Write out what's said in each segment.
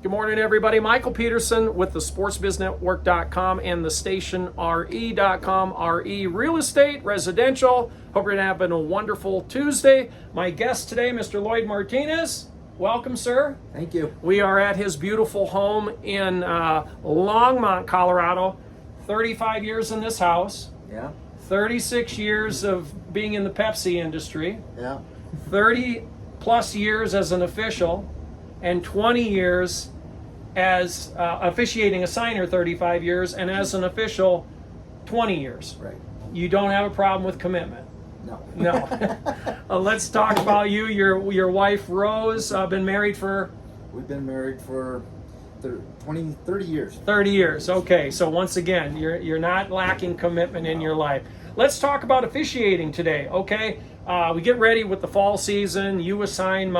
Good morning, everybody. Michael Peterson with the sportsbiznetwork.com and the station re.com. RE Real Estate, Residential. Hope you're having a wonderful Tuesday. My guest today, Mr. Lloyd Martinez. Welcome, sir. Thank you. We are at his beautiful home in Longmont, Colorado. 35 years in this house. Yeah. 36 years of being in the Pepsi industry. Yeah. 30 plus years as an official, and 20 years as officiating a signer, 35 years, and as an official, 20 years. Right. You don't have a problem with commitment. No. No. Let's talk about you. Your wife, Rose, been married for? We've been married for 30 years. 30 years. Okay, so once again, you're not lacking commitment in your life. Let's talk about officiating today, okay? We get ready with the fall season. You assign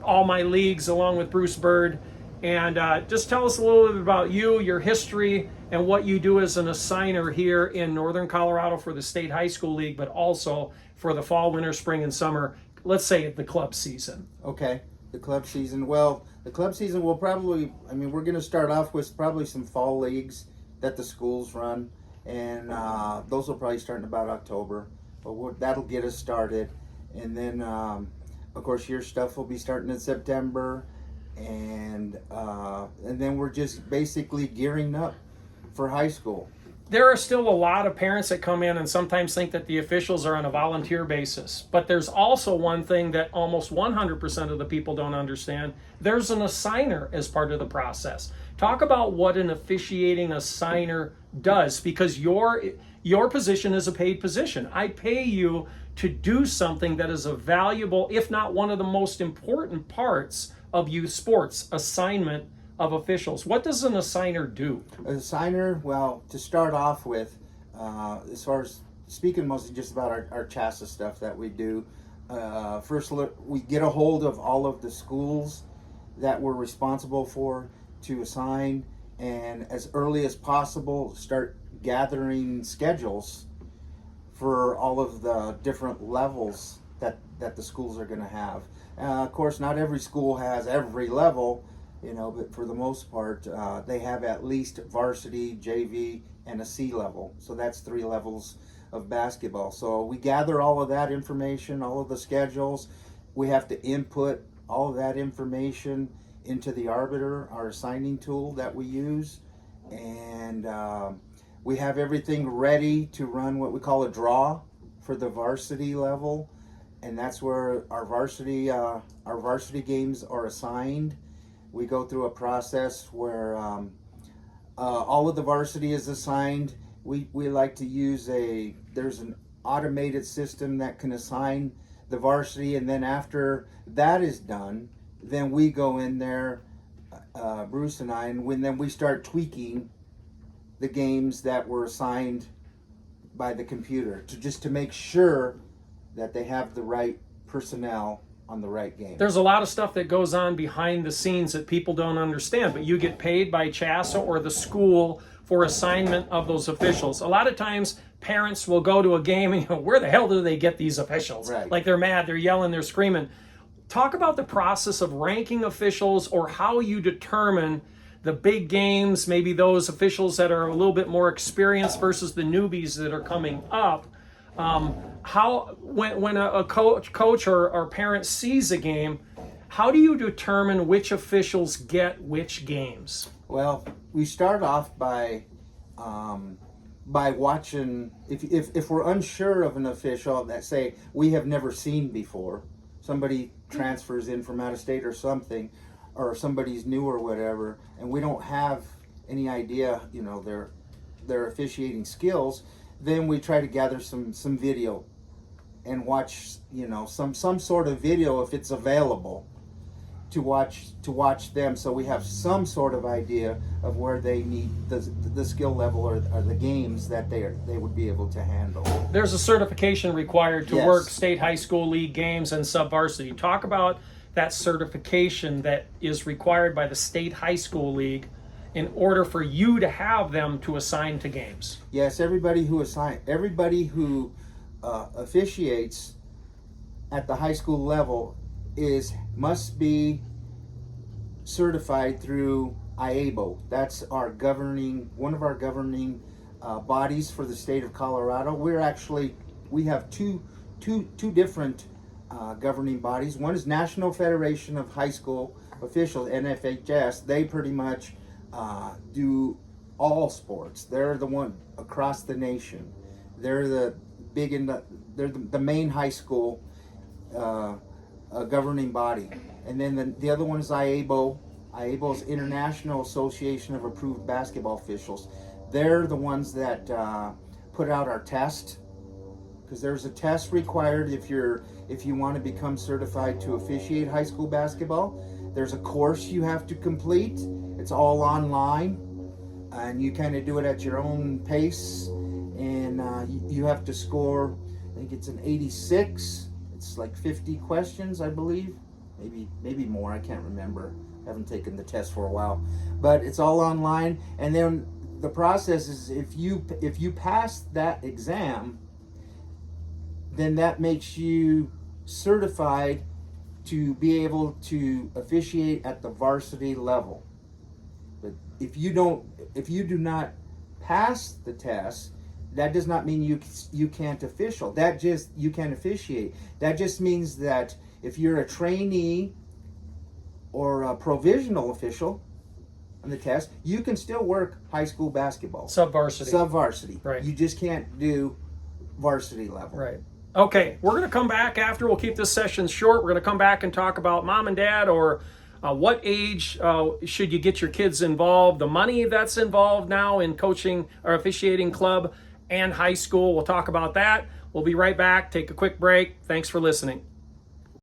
all my leagues along with Bruce Bird. And just tell us a little bit about you, your history, and what you do as an assigner here in Northern Colorado for the State High School League, but also for the fall, winter, spring, and summer, let's say the club season. Okay, the club season. Well, the club season will probably, we're going to start off with probably some fall leagues that the schools run. And those will probably start in about October. But that'll get us started. And then, of course, your stuff will be starting in September. And then we're just basically gearing up for high school. There are still a lot of parents that come in and sometimes think that the officials are on a volunteer basis. But there's also one thing that almost 100% of the people don't understand. There's an assigner as part of the process. Talk about what an officiating assigner does, because your position is a paid position. I pay you to do something that is a valuable, if not one of the most important parts of youth sports, assignment of officials. What does an assigner do? An assigner, well, to start off with, as far as speaking mostly just about our CHASA stuff that we do, first we get a hold of all of the schools that we're responsible for to assign, and as early as possible start gathering schedules for all of the different levels that the schools are going to have. Of course, not every school has every level, but for the most part, they have at least varsity, JV, and a C level. So that's 3 levels of basketball. So we gather all of that information, all of the schedules. We have to input all of that information into the Arbiter, our assigning tool that we use. And we have everything ready to run what we call a draw for the varsity level. And that's where our varsity games are assigned. We go through a process where all of the varsity is assigned. We like to use there's an automated system that can assign the varsity, and then after that is done, then we go in there, Bruce and I, and then we start tweaking the games that were assigned by the computer to make sure that they have the right personnel on the right game. There's a lot of stuff that goes on behind the scenes that people don't understand, but you get paid by CHASA or the school for assignment of those officials. A lot of times parents will go to a game and where the hell do they get these officials? Right. Like they're mad, they're yelling, they're screaming. Talk about the process of ranking officials, or how you determine the big games, maybe those officials that are a little bit more experienced versus the newbies that are coming up. When a coach or parent sees a game, how do you determine which officials get which games? Well, we start off by watching. If we're unsure of an official that, say, we have never seen before, somebody transfers in from out of state or something, or somebody's new or whatever, and we don't have any idea, their officiating skills, then we try to gather some video and watch, some sort of video if it's available to watch them, so we have some sort of idea of where they need the skill level or the games that they would be able to handle. There's a certification required to Yes. work state high school league games and sub-varsity. Talk about that certification that is required by the state high school league in order for you to have them to assign to games. Yes, everybody who officiates at the high school level must be certified through IABO. That's one of our governing bodies for the state of Colorado. We have two different governing bodies. One is National Federation of High School Officials, NFHS. They pretty much do all sports. They're the one across the nation. They're they're the main high school governing body. And then the other one is IABO. IABO is International Association of Approved Basketball Officials. They're the ones that put out our test, because there's a test required if you want to become certified to officiate high school basketball. There's a course you have to complete. It's all online, and you kind of do it at your own pace, and you have to score, I think it's an 86. It's like 50 questions, I believe. Maybe more, I can't remember. I haven't taken the test for a while. But it's all online, and then the process is if you pass that exam, then that makes you certified to be able to officiate at the varsity level. But if you do not pass the test, that does not mean you can't you can't officiate. That just means that if you're a trainee or a provisional official on the test, you can still work high school basketball. Sub-varsity. Right. You just can't do varsity level. Right. Okay, we're going to come back after. We'll keep this session short. We're going to come back and talk about mom and dad, or what age should you get your kids involved, the money that's involved now in coaching or officiating club and high school. We'll talk about that. We'll be right back. Take a quick break. Thanks for listening.